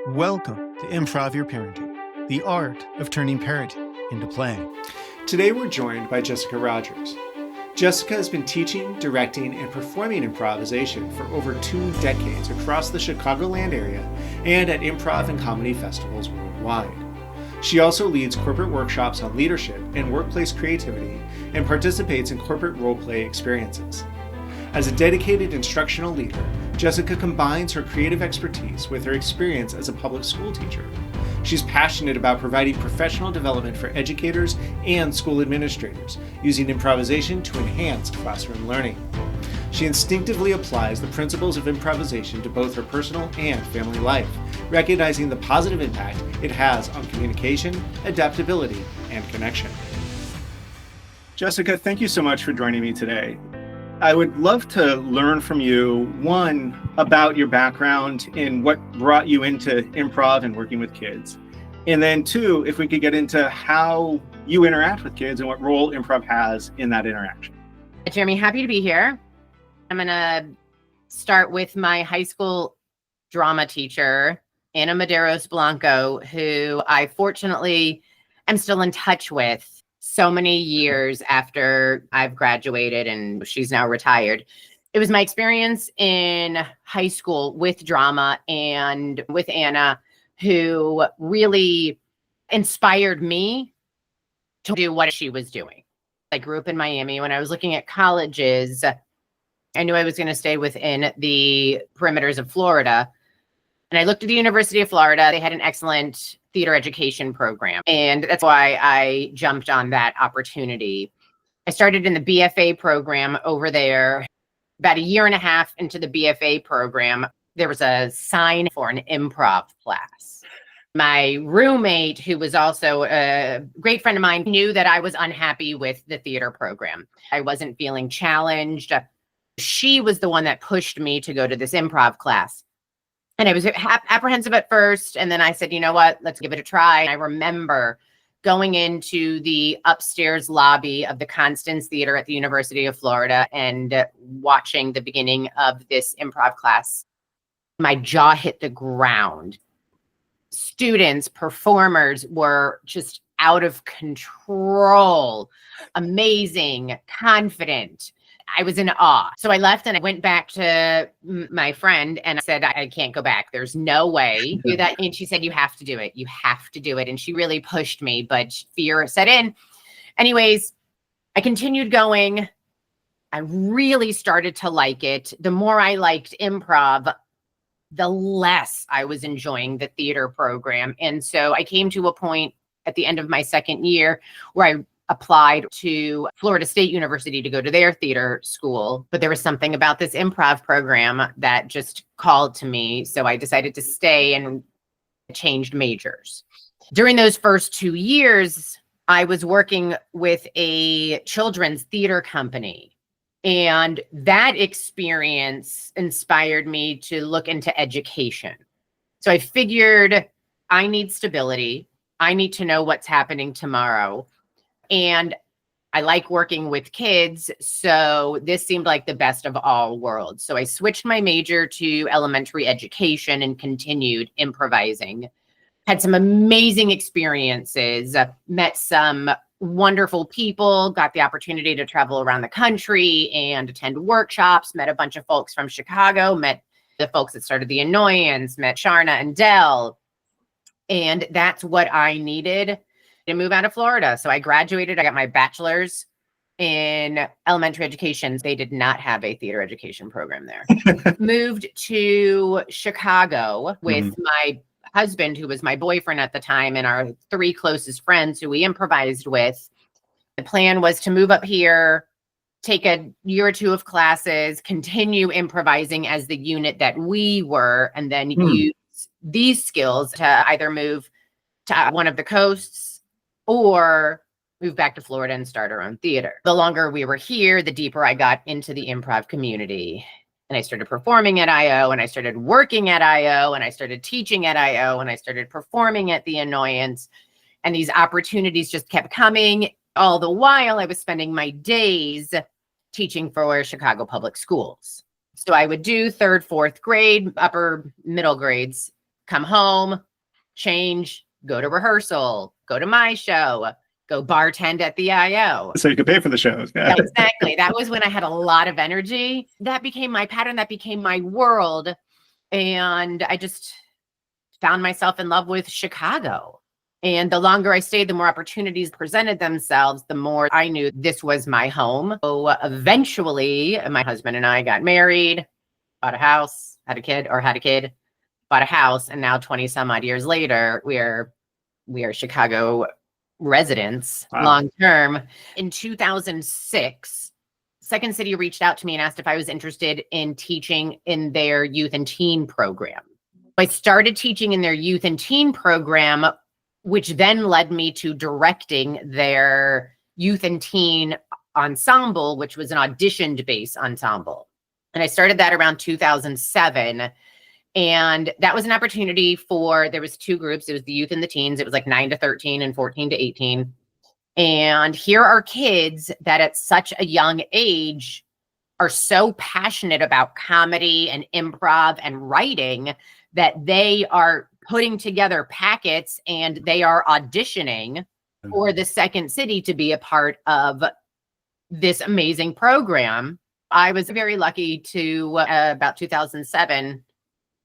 Welcome to Improv Your Parenting, the art of turning parenting into play. Today we're joined by Jessica Rogers. Jessica has been teaching, directing, and performing improvisation for over 2 decades across the Chicagoland area and at improv and comedy festivals worldwide. She also leads corporate workshops on leadership and workplace creativity and participates in corporate role-play experiences. As a dedicated instructional leader, Jessica combines her creative expertise with her experience as a public school teacher. She's passionate about providing professional development for educators and school administrators, using improvisation to enhance classroom learning. She instinctively applies the principles of improvisation to both her personal and family life, recognizing the positive impact it has on communication, adaptability, and connection. Jessica, thank you so much for joining me today. I would love to learn from you, one, about your background and what brought you into improv and working with kids. And then two, if we could get into how you interact with kids and what role improv has in that interaction. Jeremy, happy to be here. I'm going to start with my high school drama teacher, Ana Medeiros Blanco, who I fortunately am still in touch with so many years after I've graduated and she's now retired. It was my experience in high school with drama and with Anna who really inspired me to do what she was doing. I grew up in Miami. When I was looking at colleges, I knew I was going to stay within the perimeters of Florida. And I looked at the University of Florida. They had an excellent theater education program. And that's why I jumped on that opportunity. I started in the BFA program over there. About a year and a half into the BFA program, there was a sign for an improv class. My roommate, who was also a great friend of mine, knew that I was unhappy with the theater program. I wasn't feeling challenged. She was the one that pushed me to go to this improv class. And I was apprehensive at first. And then I said, you know what, let's give it a try. And I remember going into the upstairs lobby of the Constance Theater at the University of Florida and watching the beginning of this improv class. My jaw hit the ground. Students, performers were just out of control, amazing, confident. I was in awe. So I left and I went back to my friend and I said, I can't go back. There's no way do that. And she said, you have to do it. You have to do it. And she really pushed me, but fear set in. Anyways, I continued going. I really started to like it. The more I liked improv, the less I was enjoying the theater program. And so I came to a point at the end of my second year where I applied to Florida State University to go to their theater school, but there was something about this improv program that just called to me. So I decided to stay and changed majors. During those first 2 years, I was working with a children's theater company, and that experience inspired me to look into education. So I figured I need stability. I need to know what's happening tomorrow. And I like working with kids, so this seemed like the best of all worlds. So I switched my major to elementary education and continued improvising. Had some amazing experiences, met some wonderful people, got the opportunity to travel around the country and attend workshops, met a bunch of folks from Chicago, met the folks that started The Annoyance, met Sharna and Dell. And that's what I needed to move out of Florida. So I graduated. I got my bachelor's in elementary education. They did not have a theater education program there. Moved to Chicago with my husband, who was my boyfriend at the time, and our 3 closest friends who we improvised with. The plan was to move up here, take a year or 2 of classes, continue improvising as the unit that we were, and then use these skills to either move to one of the coasts or move back to Florida and start our own theater. The longer we were here, the deeper I got into the improv community. And I started performing at IO, and I started working at IO, and I started teaching at IO, and I started performing at The Annoyance. And these opportunities just kept coming. All the while, I was spending my days teaching for Chicago public schools. So I would do 3rd, 4th grade, upper middle grades come home, change, go to rehearsal, go to my show, go bartend at the IO. So you could pay for the shows. Yeah, exactly. That was when I had a lot of energy. That became my pattern. That became my world. And I just found myself in love with Chicago. And the longer I stayed, the more opportunities presented themselves, the more I knew this was my home. So eventually, my husband and I got married, bought a house, had a kid, bought a house. And now 20 some odd years later, we are Chicago residents. Wow. Long term. In 2006, Second City reached out to me and asked if I was interested in teaching in their youth and teen program. I started teaching in their youth and teen program, which then led me to directing their youth and teen ensemble, which was an auditioned-based ensemble. And I started that around 2007. And that was an opportunity there was two groups. It was the youth and the teens. It was like 9 to 13 and 14 to 18. And here are kids that at such a young age are so passionate about comedy and improv and writing that they are putting together packets and they are auditioning for the Second City to be a part of this amazing program. I was very lucky to, about 2007,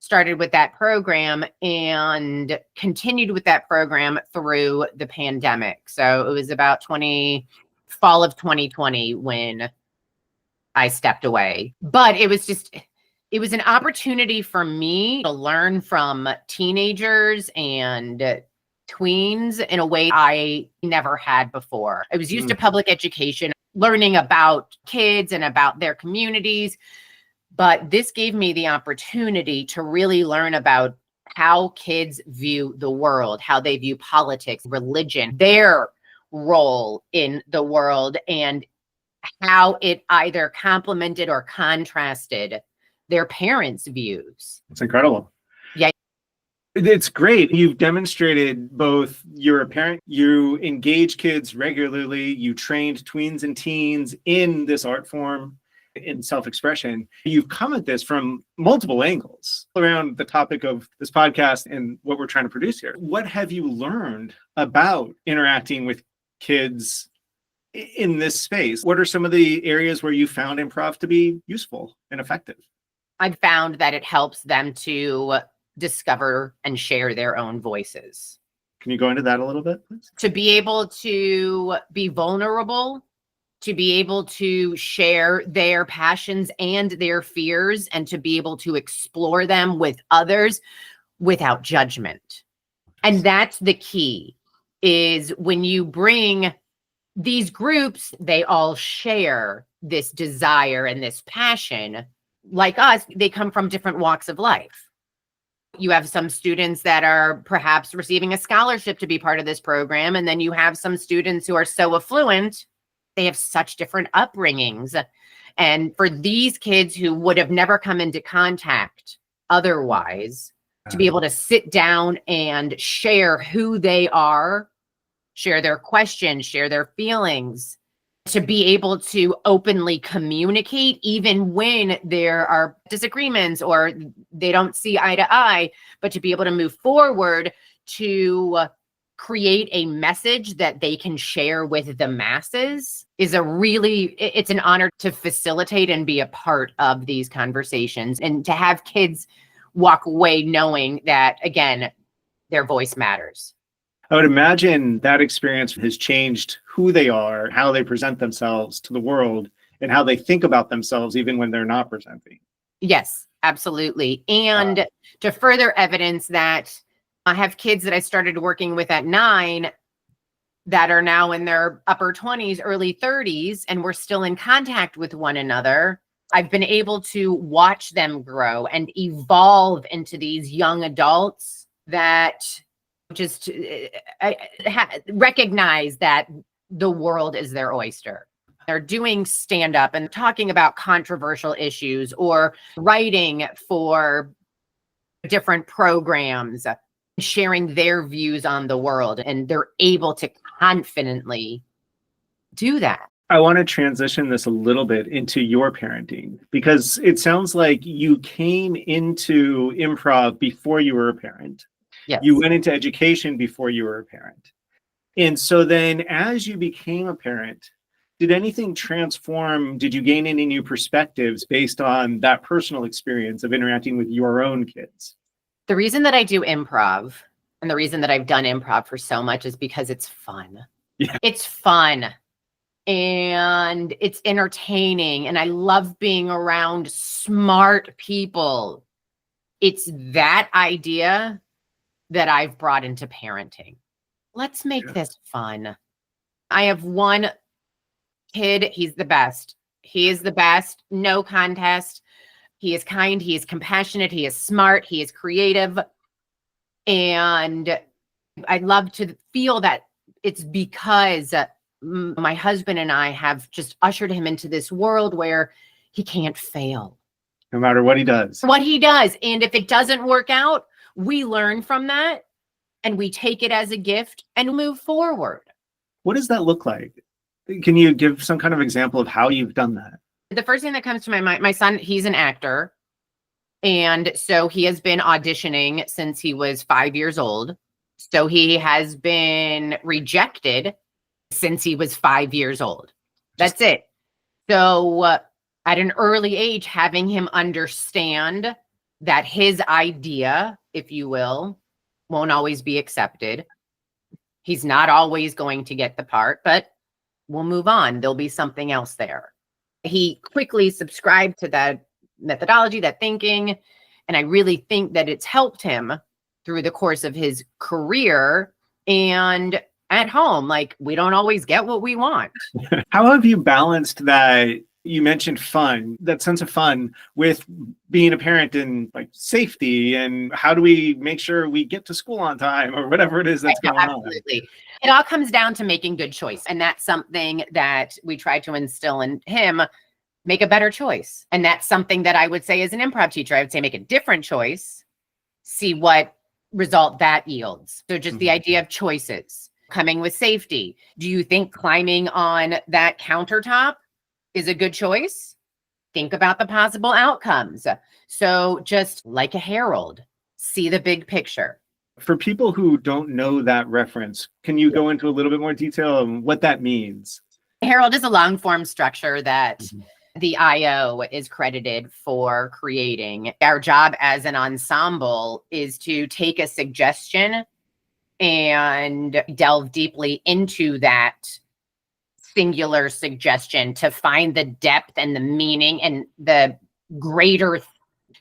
started with that program and continued with that program through the pandemic. So it was about fall of 2020 when I stepped away. But it was an opportunity for me to learn from teenagers and tweens in a way I never had before. I was used to public education, learning about kids and about their communities. But this gave me the opportunity to really learn about how kids view the world, how they view politics, religion, their role in the world, and how it either complemented or contrasted their parents' views. It's incredible. Yeah. It's great. You've demonstrated both you're a parent, you engage kids regularly, you trained tweens and teens in this art form, in self-expression. You've come at this from multiple angles around the topic of this podcast and what we're trying to produce here. What have you learned about interacting with kids in this space? What are some of the areas where you found improv to be useful and effective? I've found that it helps them to discover and share their own voices. Can you go into that a little bit, please? To be able to be vulnerable, to be able to share their passions and their fears, and to be able to explore them with others without judgment. And that's the key, is when you bring these groups, they all share this desire and this passion. Like us, they come from different walks of life. You have some students that are perhaps receiving a scholarship to be part of this program. And then you have some students who are so affluent, they have such different upbringings. And for these kids who would have never come into contact otherwise, to be able to sit down and share who they are, share their questions, share their feelings, to be able to openly communicate, even when there are disagreements or they don't see eye to eye, but to be able to move forward to create a message that they can share with the masses is it's an honor to facilitate and be a part of these conversations, and to have kids walk away knowing that, again, their voice matters. I would imagine that experience has changed who they are, how they present themselves to the world, and how they think about themselves even when they're not presenting. Yes, absolutely. And to further evidence that, I have kids that I started working with at 9 that are now in their upper 20s, early 30s, and we're still in contact with one another. I've been able to watch them grow and evolve into these young adults that just recognize that the world is their oyster. They're doing stand-up and talking about controversial issues, or writing for different programs, sharing their views on the world, and they're able to confidently do that. I want to transition this a little bit into your parenting because it sounds like you came into improv before you were a parent. Yes. You went into education before you were a parent. And so then as you became a parent, did anything transform? Did you gain any new perspectives based on that personal experience of interacting with your own kids? The reason that I do improv and the reason that I've done improv for so much is because it's fun. Yeah. It's fun and it's entertaining. And I love being around smart people. It's that idea that I've brought into parenting. Let's make this fun. I have one kid. He's the best. He is the best. No contest. He is kind. He is compassionate. He is smart. He is creative. And I love to feel that it's because my husband and I have just ushered him into this world where he can't fail. No matter what he does. What he does. And if it doesn't work out, we learn from that and we take it as a gift and move forward. What does that look like? Can you give some kind of example of how you've done that? The first thing that comes to my mind, my son, he's an actor. And so he has been auditioning since he was 5 years old. So he has been rejected since he was 5 years old. That's it. So at an early age, having him understand that his idea, if you will, won't always be accepted. He's not always going to get the part, but we'll move on. There'll be something else there. He quickly subscribed to that methodology, that thinking, and I really think that it's helped him through the course of his career and at home. Like, we don't always get what we want. How have you balanced that? You mentioned fun, that sense of fun with being a parent and like safety, and how do we make sure we get to school on time or whatever it is that's going on? Absolutely. It all comes down to making good choice. And that's something that we try to instill in him. Make a better choice. And that's something that I would say as an improv teacher, I would say make a different choice, see what result that yields. So just the idea of choices, coming with safety. Do you think climbing on that countertop is a good choice? Think about the possible outcomes. So just like a herald, see the big picture. For people who don't know that reference, can you go into a little bit more detail on what that means? Herald is a long form structure that the IO is credited for creating. Our job as an ensemble is to take a suggestion and delve deeply into that singular suggestion to find the depth and the meaning and the greater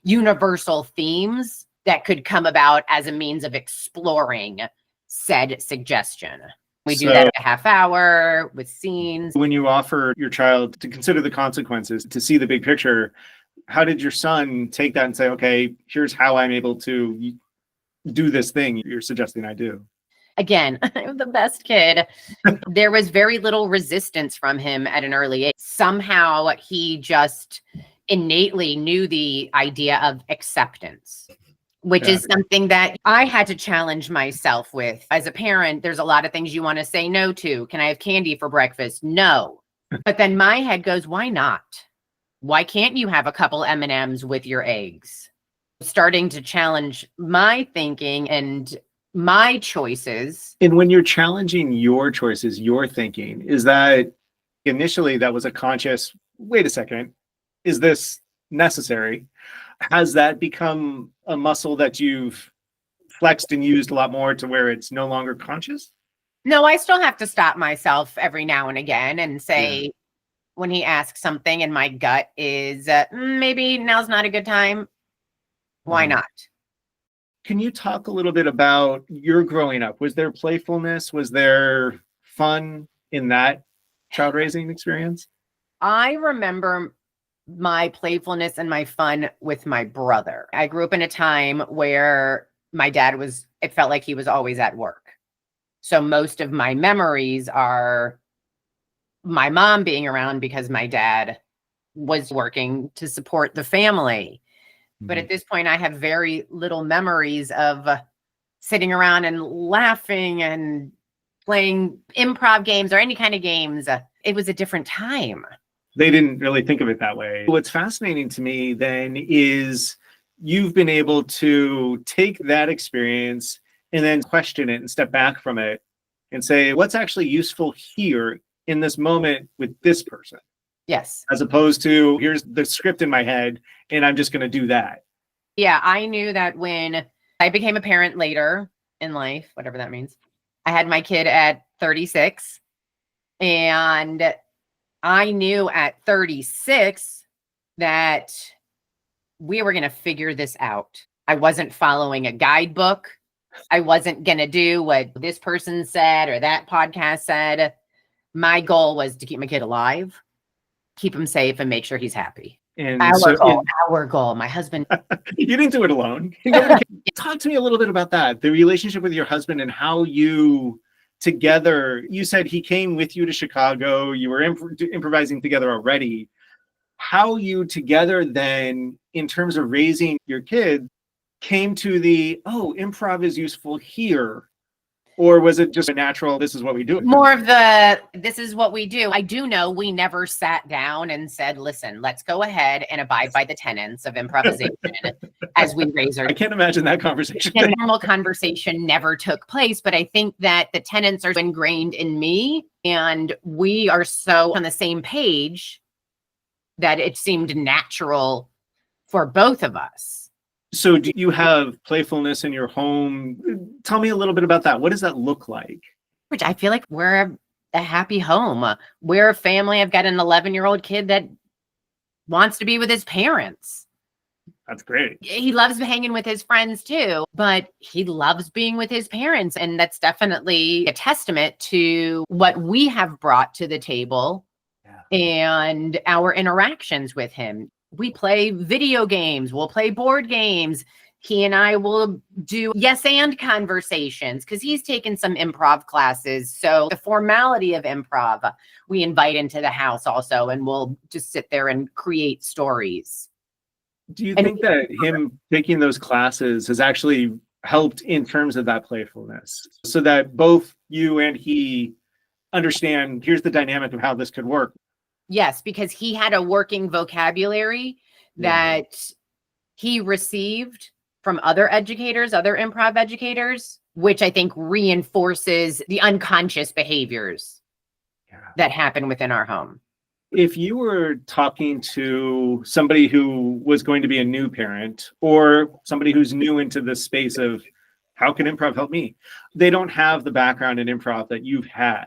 universal themes that could come about as a means of exploring said suggestion. We do that a half hour with scenes. When you offer your child to consider the consequences, to see the big picture, how did your son take that and say, okay, here's how I'm able to do this thing you're suggesting I do? Again, I'm the best kid. There was very little resistance from him at an early age. Somehow he just innately knew the idea of acceptance, which is something that I had to challenge myself with. As a parent, there's a lot of things you want to say no to. Can I have candy for breakfast? No. But then my head goes, why not? Why can't you have a couple M&Ms with your eggs? Starting to challenge my thinking and my choices. And when you're challenging your choices, your thinking, is that initially that was a conscious, wait a second, is this necessary? Has that become a muscle that you've flexed and used a lot more to where it's no longer conscious? No, I still have to stop myself every now and again and say, when he asks something and my gut is maybe now's not a good time, why not? Can you talk a little bit about your growing up? Was there playfulness? Was there fun in that child raising experience? I remember my playfulness and my fun with my brother. I grew up in a time where my dad it felt like he was always at work. So most of my memories are my mom being around because my dad was working to support the family. But at this point, I have very little memories of sitting around and laughing and playing improv games or any kind of games It was a different time. They didn't really think of it that way. What's fascinating to me then is you've been able to take that experience and then question it and step back from it and say, what's actually useful here in this moment with this person? Yes. As opposed to, here's the script in my head and I'm just going to do that. Yeah, I knew that when I became a parent later in life, whatever that means, I had my kid at 36. And I knew at 36 that we were going to figure this out. I wasn't following a guidebook. I wasn't going to do what this person said or that podcast said. My goal was to keep my kid alive, keep him safe, and make sure he's happy. And our goal. My husband. You didn't do it alone. Talk to me a little bit about that, the relationship with your husband and how you together, you said he came with you to Chicago, you were improvising together already. How you together then, in terms of raising your kid, came to improv is useful here? Or was it just a natural, this is what we do? More of this is what we do. I do know we never sat down and said, listen, let's go ahead and abide by the tenets of improvisation as we raise our. I can't imagine that conversation. A normal conversation never took place, but I think that the tenets are ingrained in me and we are so on the same page that it seemed natural for both of us. So do you have playfulness in your home? Tell me a little bit about that. What does that look like? Which I feel like we're a happy home. We're a family. I've got an 11-year-old kid that wants to be with his parents. That's great. He loves hanging with his friends too, but he loves being with his parents. And that's definitely a testament to what we have brought to the table and our interactions with him. We play video games. We'll play board games. He and I will do yes and conversations because he's taken some improv classes. So the formality of improv, we invite into the house also, and we'll just sit there and create stories. Do you think that him taking those classes has actually helped in terms of that playfulness so that both you and he understand, here's the dynamic of how this could work? Yes, because he had a working vocabulary that he received from other educators, other improv educators, which I think reinforces the unconscious behaviors that happen within our home. If you were talking to somebody who was going to be a new parent or somebody who's new into the space of how can improv help me? They don't have the background in improv that you've had.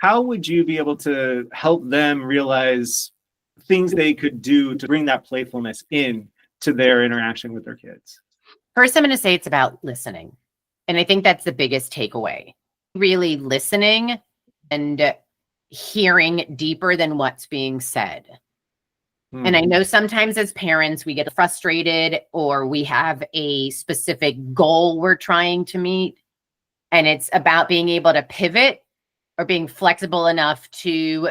How would you be able to help them realize things they could do to bring that playfulness in to their interaction with their kids? First, I'm going to say it's about listening. And I think that's the biggest takeaway. Really listening and hearing deeper than what's being said. And I know sometimes as parents, we get frustrated or we have a specific goal we're trying to meet. And it's about being able to pivot or being flexible enough to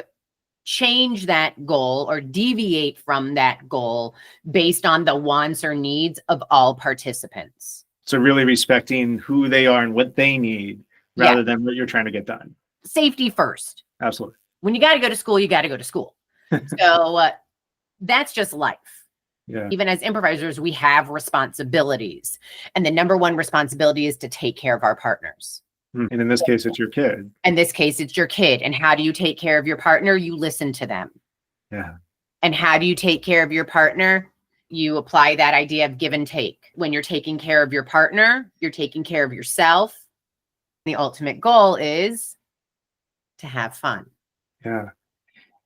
change that goal or deviate from that goal based on the wants or needs of all participants. So really respecting who they are and what they need rather than what you're trying to get done. Safety first. Absolutely. When you got to go to school, you got to go to school. So that's just life. Yeah. Even as improvisers, we have responsibilities. And the number one responsibility is to take care of our partners. And in this case, it's your kid. In this case, it's your kid. And how do you take care of your partner? You listen to them. Yeah. And how do you take care of your partner? You apply that idea of give and take. When you're taking care of your partner, you're taking care of yourself. The ultimate goal is to have fun. Yeah.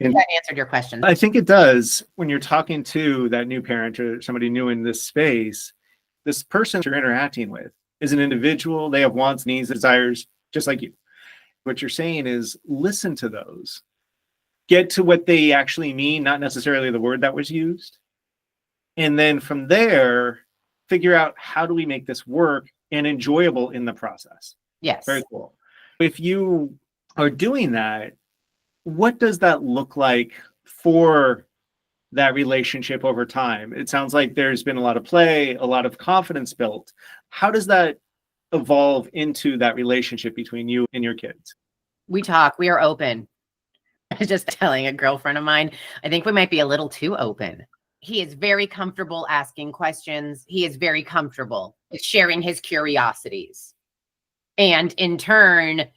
And that answered your question. I think it does. When you're talking to that new parent or somebody new in this space, this person you're interacting with is an individual. They have wants, needs, desires, just like you. What you're saying is listen to those. Get to what they actually mean, not necessarily the word that was used. And then from there, figure out how do we make this work and enjoyable in the process. Yes. Very cool. If you are doing that, what does that look like for that relationship over time? It sounds like there's been a lot of play, a lot of confidence built. How does that evolve into that relationship between you and your kids? We talk, we are open. I was just telling a girlfriend of mine, I think we might be a little too open. He is very comfortable asking questions. He is very comfortable with sharing his curiosities. And in turn,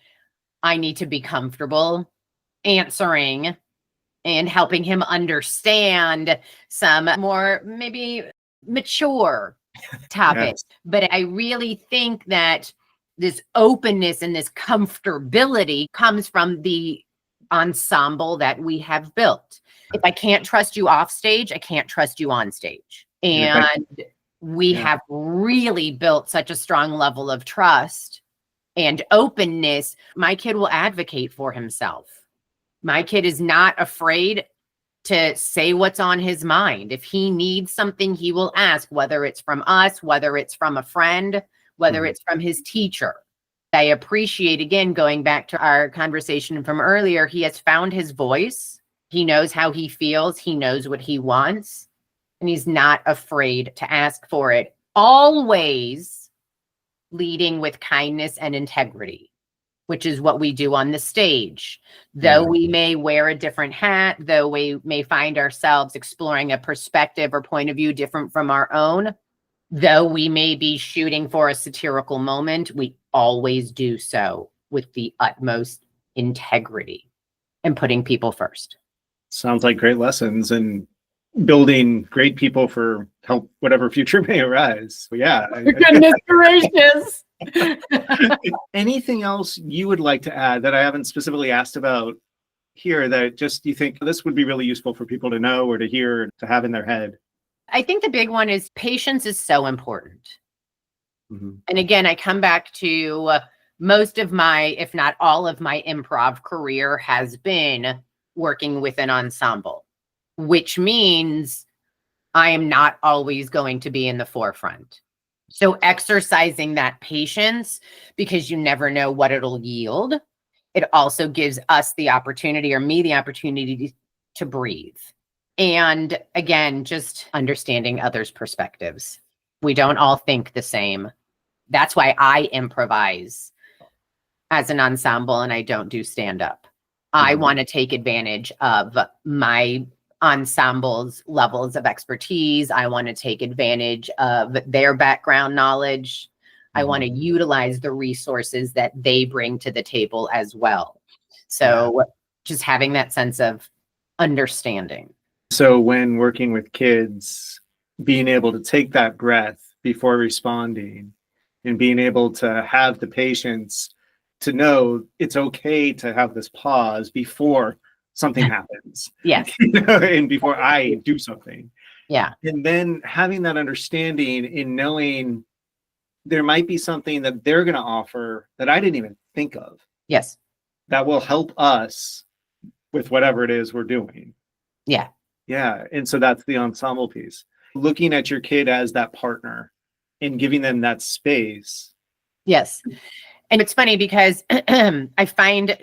I need to be comfortable answering and helping him understand some more maybe mature topics. Yes. But I really think that this openness and this comfortability comes from the ensemble that we have built. If I can't trust you off stage, I can't trust you on stage. And we have really built such a strong level of trust and openness. My kid will advocate for himself. My kid is not afraid to say what's on his mind. If he needs something, he will ask, whether it's from us, whether it's from a friend, whether it's from his teacher. I appreciate, again, going back to our conversation from earlier, he has found his voice. He knows how he feels. He knows what he wants. And he's not afraid to ask for it. Always leading with kindness and integrity, which is what we do on the stage. Though we may wear a different hat, though we may find ourselves exploring a perspective or point of view different from our own, though we may be shooting for a satirical moment, we always do so with the utmost integrity and putting people first. Sounds like great lessons and building great people for help whatever future may arise. Yeah. Goodness gracious. Anything else you would like to add that I haven't specifically asked about here that just you think this would be really useful for people to know or to hear, to have in their head? I think the big one is patience is so important. Mm-hmm. And again, I come back to most of my, if not all of my improv career has been working with an ensemble, which means I am not always going to be in the forefront. So exercising that patience, because you never know what it'll yield. It also gives us the opportunity, or me the opportunity, to breathe. And again, just understanding others' perspectives. We don't all think the same. That's why I improvise as an ensemble and I don't do stand-up. I want to take advantage of my ensemble's levels of expertise. I want to take advantage of their background knowledge. I want to utilize the resources that they bring to the table as well. So just having that sense of understanding. So when working with kids, being able to take that breath before responding and being able to have the patience to know it's okay to have this pause before something happens. Yes. And before I do something. Yeah. And then having that understanding in knowing there might be something that they're going to offer that I didn't even think of. Yes. That will help us with whatever it is we're doing. Yeah. Yeah. And so that's the ensemble piece. Looking at your kid as that partner and giving them that space. Yes. And it's funny because I find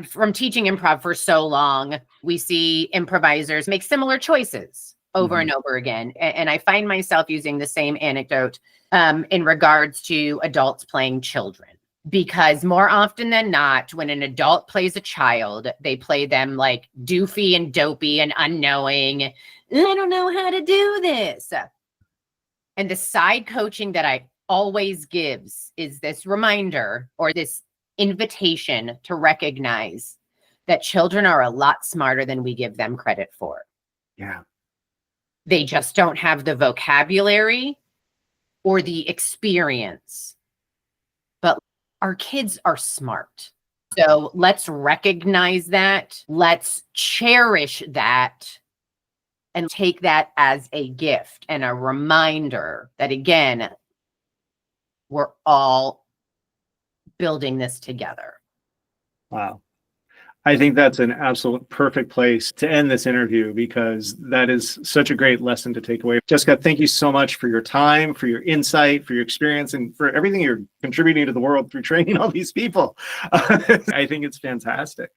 from teaching improv for so long, we see improvisers make similar choices over and over again. And I find myself using the same anecdote in regards to adults playing children. Because more often than not, when an adult plays a child, they play them like doofy and dopey and unknowing. I don't know how to do this. And the side coaching that I always gives is this reminder or this invitation to recognize that children are a lot smarter than we give them credit for. Yeah. They just don't have the vocabulary or the experience. But our kids are smart. So let's recognize that. Let's cherish that and take that as a gift and a reminder that, again, we're all building this together. Wow. I think that's an absolute perfect place to end this interview because that is such a great lesson to take away. Jessica, thank you so much for your time, for your insight, for your experience, and for everything you're contributing to the world through training all these people. I think it's fantastic.